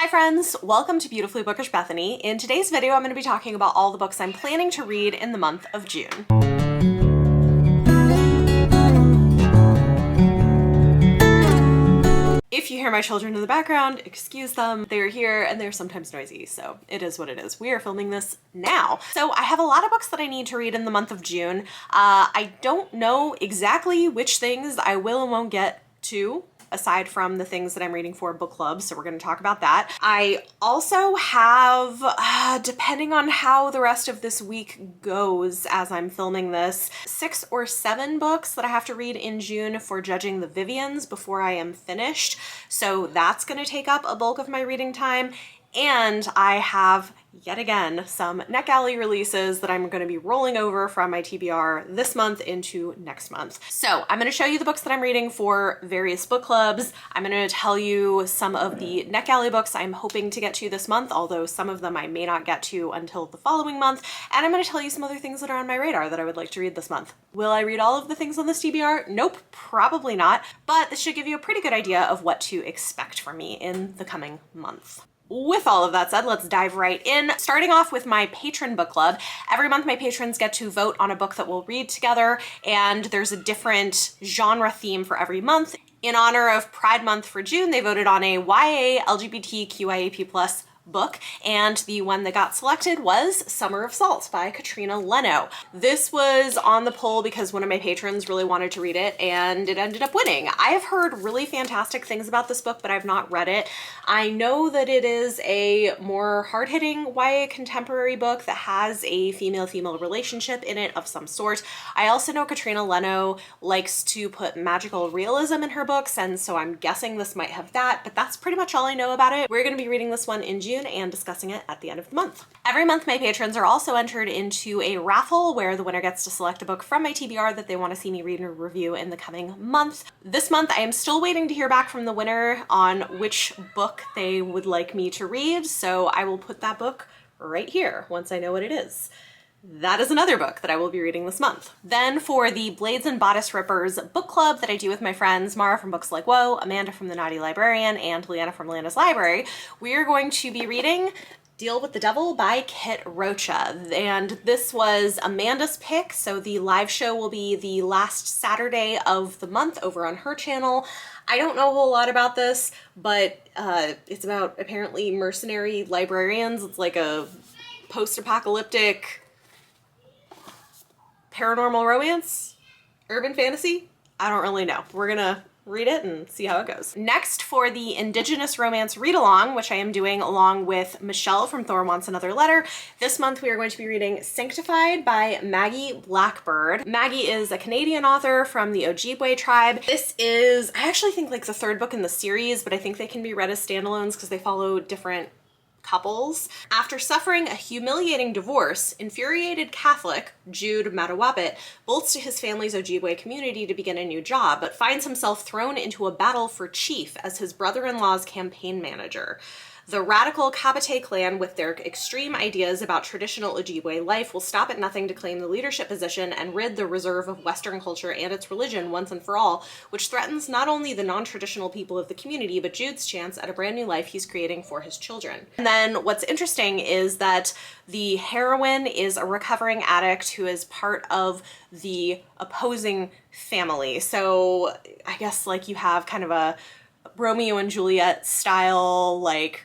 Hi friends, welcome to Beautifully Bookish Bethany. In today's video, I'm going to be talking about all the books I'm planning to read in the month of June. If you hear my children in the background, excuse them. They're here and they're sometimes noisy, so it is what it is. We are filming this now. So I have a lot of books that I need to read in the month of June. I don't know exactly which things I will and won't get to, aside from the things that I'm reading for book club, so we're going to talk about that. I also have, depending on how the rest of this week goes as I'm filming this, 6 or 7 books that I have to read in June for Judging the Vivians before I am finished. So that's going to take up a bulk of my reading time. And I have, yet again, some NetGalley releases that I'm going to be rolling over from my TBR this month into next month. So I'm going to show you the books that I'm reading for various book clubs. I'm going to tell you some of the NetGalley books I'm hoping to get to this month, although some of them I may not get to until the following month. And I'm going to tell you some other things that are on my radar that I would like to read this month. Will I read all of the things on this TBR? Nope, probably not. But this should give you a pretty good idea of what to expect from me in the coming month. With all of that said, let's dive right in. Starting off with my Patron book club. Every month my patrons get to vote on a book that we'll read together, and there's a different genre theme for every month. In honor of Pride Month for June, they voted on a YA LGBTQIAP+ book, and the one that got selected was Summer of Salt by Katrina Leno. This was on the poll because one of my patrons really wanted to read it, and it ended up winning. I have heard really fantastic things about this book, but I've not read it. I know that it is a more hard-hitting YA contemporary book that has a female-female relationship in it of some sort. I also know Katrina Leno likes to put magical realism in her books, and so I'm guessing this might have that, but that's pretty much all I know about it. We're going to be reading this one in June and discussing it at the end of the month. Every month my patrons are also entered into a raffle where the winner gets to select a book from my TBR that they want to see me read and review in the coming month. This month I am still waiting to hear back from the winner on which book they would like me to read, so I will put that book right here once I know what it is. That is another book that I will be reading this month. Then for the Blades and Bodice Rippers book club that I do with my friends, Mara from Books Like Whoa, Amanda from The Naughty Librarian, and Leanna from Leanna's Library, we are going to be reading Deal with the Devil by Kit Rocha. And this was Amanda's pick, so the live show will be the last Saturday of the month over on her channel. I don't know a whole lot about this, but it's about apparently mercenary librarians. It's like a post-apocalyptic paranormal romance, urban fantasy. I don't really know. We're gonna read it and see how it goes. Next, for the Indigenous Romance Read-Along, which I am doing along with Michelle from Thor Wants Another Letter, this month we are going to be reading Sanctified by Maggie Blackbird. Maggie is a Canadian author from the Ojibwe tribe. This is, I actually think, like the 3rd book in the series, but I think they can be read as standalones because they follow different couples. After suffering a humiliating divorce, infuriated Catholic Jude Matawapit bolts to his family's Ojibwe community to begin a new job, but finds himself thrown into a battle for chief as his brother-in-law's campaign manager. The radical Kabate clan, with their extreme ideas about traditional Ojibwe life, will stop at nothing to claim the leadership position and rid the reserve of Western culture and its religion once and for all, which threatens not only the non-traditional people of the community, but Jude's chance at a brand new life he's creating for his children. And then what's interesting is that the heroine is a recovering addict who is part of the opposing family. So I guess like you have kind of a Romeo and Juliet style, like,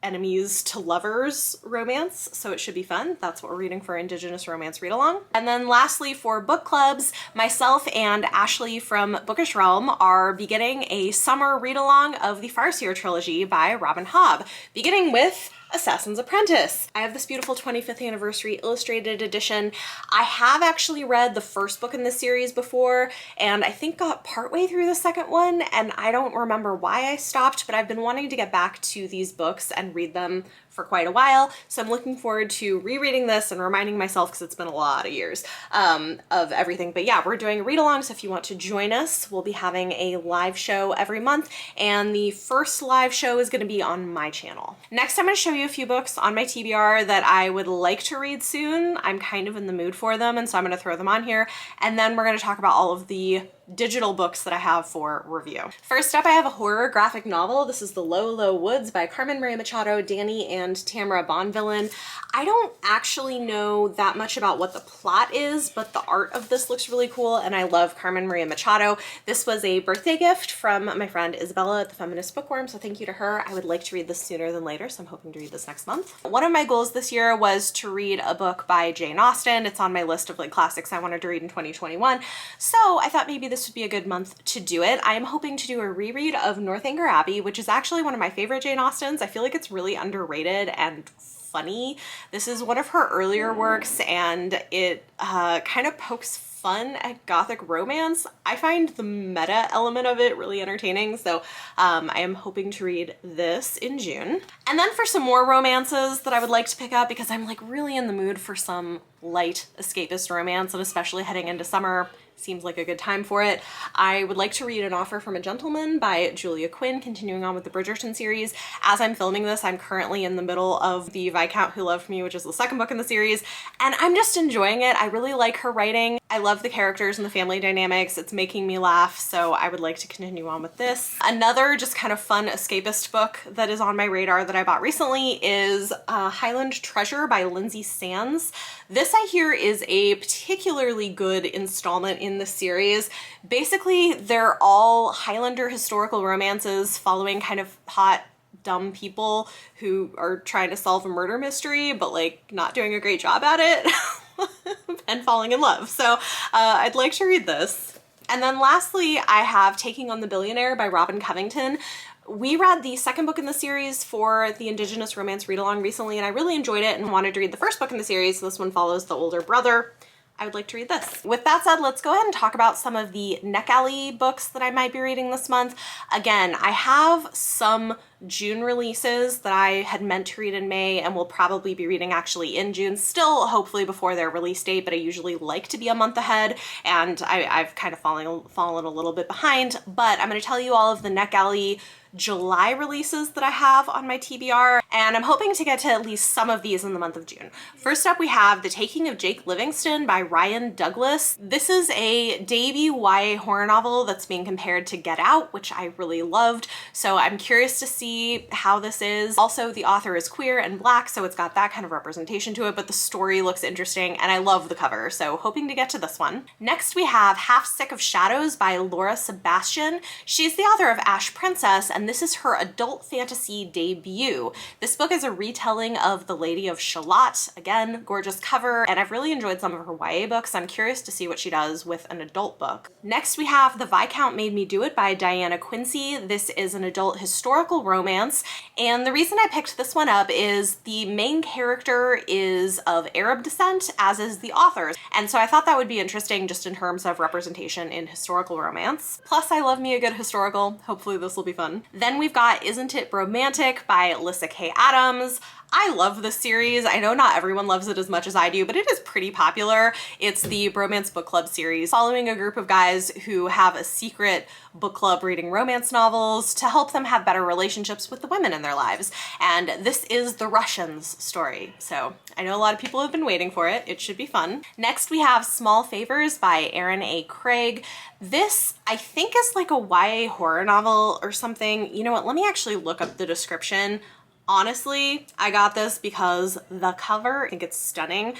enemies to lovers romance, so it should be fun. That's what we're reading for Indigenous Romance Read-Along. And then lastly, for book clubs, myself and Ashley from Bookish Realm are beginning a summer read-along of the Farseer trilogy by Robin Hobb, beginning with Assassin's Apprentice. I have this beautiful 25th anniversary illustrated edition. I have actually read the first book in this series before, and I think got partway through the second one, and I don't remember why I stopped, but I've been wanting to get back to these books and read them for quite a while, so I'm looking forward to rereading this and reminding myself, because it's been a lot of years, of everything. But yeah, we're doing a read-along, so if you want to join us, we'll be having a live show every month, and the first live show is going to be on my channel. Next, I'm going to show you a few books on my TBR that I would like to read soon. I'm kind of in the mood for them, and so I'm going to throw them on here, and then we're going to talk about all of the digital books that I have for review. First up, I have a horror graphic novel. This is the Lolo Woods by Carmen Maria Machado, Danny and Tamara Bonvillain. I don't actually know that much about what the plot is, but the art of this looks really cool, and I love Carmen Maria Machado. This was a birthday gift from my friend Isabella at the Feminist Bookworm, so thank you to her. I would like to read this sooner than later, so I'm hoping to read this next month. One of my goals this year was to read a book by Jane Austen. It's on my list of like classics I wanted to read in 2021, so I thought maybe this would be a good month to do it. I am hoping to do a reread of Northanger Abbey, which is actually one of my favorite Jane Austens. I feel like it's really underrated and funny. This is one of her earlier works, and it kind of pokes fun at gothic romance. I find the meta element of it really entertaining, so I am hoping to read this in June. And then for some more romances that I would like to pick up, because I'm like really in the mood for some light escapist romance, and especially heading into summer, seems like a good time for it. I would like to read An Offer from a Gentleman by Julia Quinn, continuing on with the Bridgerton series. As I'm filming this, I'm currently in the middle of The Viscount Who Loved Me, which is the second book in the series, and I'm just enjoying it. I really like her writing. I love the characters and the family dynamics. It's making me laugh, so I would like to continue on with this. Another just kind of fun escapist book that is on my radar that I bought recently is Highland Treasure by Lindsay Sands. This, I hear, is a particularly good installment in the series. Basically, they're all Highlander historical romances following kind of hot, dumb people who are trying to solve a murder mystery, but like not doing a great job at it and falling in love. So I'd like to read this. And then lastly, I have Taking on the Billionaire by Robin Covington. We read the second book in the series for the Indigenous Romance Read-Along recently, and I really enjoyed it and wanted to read the first book in the series, so this one follows the older brother. I would like to read this. With that said, let's go ahead and talk about some of the Neck Alley books that I might be reading this month. Again, I have some June releases that I had meant to read in May and will probably be reading actually in June, still hopefully before their release date, but I usually like to be a month ahead, and I've kind of fallen a little bit behind, but I'm going to tell you all of the Neck Alley July releases that I have on my TBR, and I'm hoping to get to at least some of these in the month of June. First up, we have The Taking of Jake Livingston by Ryan Douglas. This is a debut YA horror novel that's being compared to Get Out, which I really loved, so I'm curious to see how this is. Also, the author is queer and Black, so it's got that kind of representation to it, but the story looks interesting, and I love the cover, so hoping to get to this one. Next, we have Half Sick of Shadows by Laura Sebastian. She's the author of Ash Princess, and this is her adult fantasy debut. This book is a retelling of The Lady of Shalott. Again, gorgeous cover, and I've really enjoyed some of her YA books. I'm curious to see what she does with an adult book. Next, we have The Viscount Made Me Do It by Diana Quincy. This is an adult historical romance, and the reason I picked this one up is the main character is of Arab descent, as is the author, and so I thought that would be interesting just in terms of representation in historical romance. Plus, I love me a good historical. Hopefully this will be fun. Then we've got Isn't It Romantic by Alyssa K. Adams. I love this series. I know not everyone loves it as much as I do, but it is pretty popular. It's the Bromance Book Club series, following a group of guys who have a secret book club reading romance novels to help them have better relationships with the women in their lives. And this is the Russians story. So I know a lot of people have been waiting for it. It should be fun. Next, we have Small Favors by Erin A. Craig. This, I think, is like a YA horror novel or something. You know what? Let me actually look up the description. Honestly, I got this because the cover, I think it's stunning.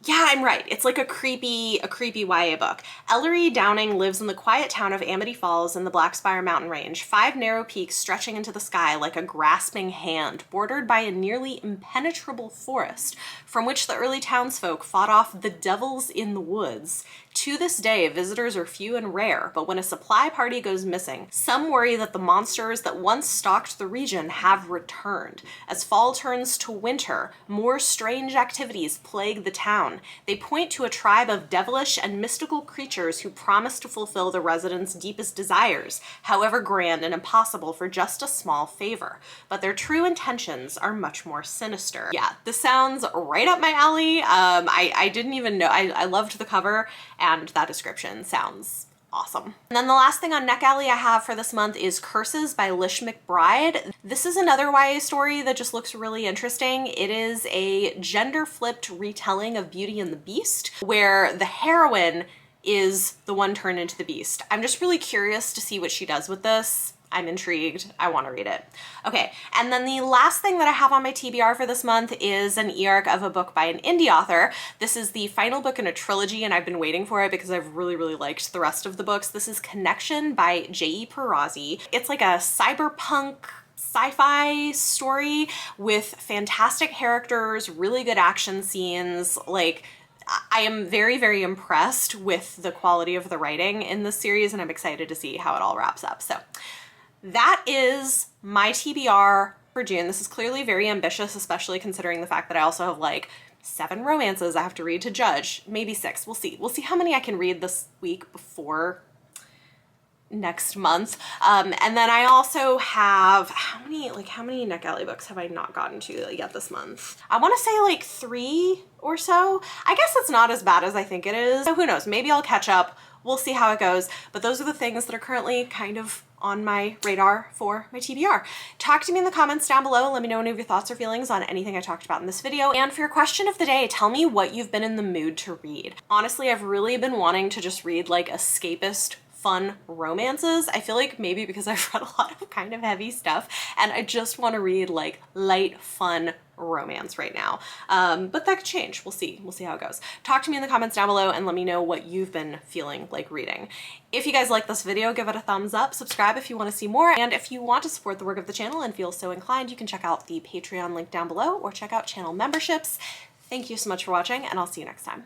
Yeah, I'm right. It's like a creepy YA book. Ellery Downing lives in the quiet town of Amity Falls in the Blackspire Mountain Range, 5 narrow peaks stretching into the sky like a grasping hand, bordered by a nearly impenetrable forest, from which the early townsfolk fought off the devils in the woods. To this day, visitors are few and rare, but when a supply party goes missing, some worry that the monsters that once stalked the region have returned. As fall turns to winter, more strange activities plague the town. They point to a tribe of devilish and mystical creatures who promise to fulfill the residents' deepest desires, however grand and impossible for just a small favor. But their true intentions are much more sinister. Yeah, this sounds right up my alley. I didn't even know. I loved the cover, and that description sounds awesome. And then the last thing on Neck Alley I have for this month is Curses by Lish McBride. This is another YA story that just looks really interesting. It is a gender-flipped retelling of Beauty and the Beast, where the heroine is the one turned into the beast. I'm just really curious to see what she does with this. I'm intrigued. I want to read it. Okay, and then the last thing that I have on my TBR for this month is an e-arc of a book by an indie author. This is the final book in a trilogy, and I've been waiting for it because I've really, really liked the rest of the books. This is Connection by J.E. Perazzi. It's like a cyberpunk sci-fi story with fantastic characters, really good action scenes. Like, I am very, very impressed with the quality of the writing in this series, and I'm excited to see how it all wraps up. So that is my TBR for June. This is clearly very ambitious, especially considering the fact that I also have like 7 romances I have to read to judge. Maybe 6. We'll see. We'll see how many I can read this week before next month. And then I also have, how many Neck Alley books have I not gotten to yet this month? I want to say like 3 or so. I guess it's not as bad as I think it is. So who knows? Maybe I'll catch up. We'll see how it goes. But those are the things that are currently kind of on my radar for my TBR. Talk to me in the comments down below. Let me know any of your thoughts or feelings on anything I talked about in this video. And for your question of the day, tell me what you've been in the mood to read. Honestly, I've really been wanting to just read like escapist fun romances. I feel like maybe because I've read a lot of kind of heavy stuff and I just want to read like light, fun romance right now. But that could change. We'll see. We'll see how it goes. Talk to me in the comments down below and let me know what you've been feeling like reading. If you guys like this video, give it a thumbs up, subscribe if you want to see more, and if you want to support the work of the channel and feel so inclined, you can check out the Patreon link down below or check out channel memberships. Thank you so much for watching, and I'll see you next time.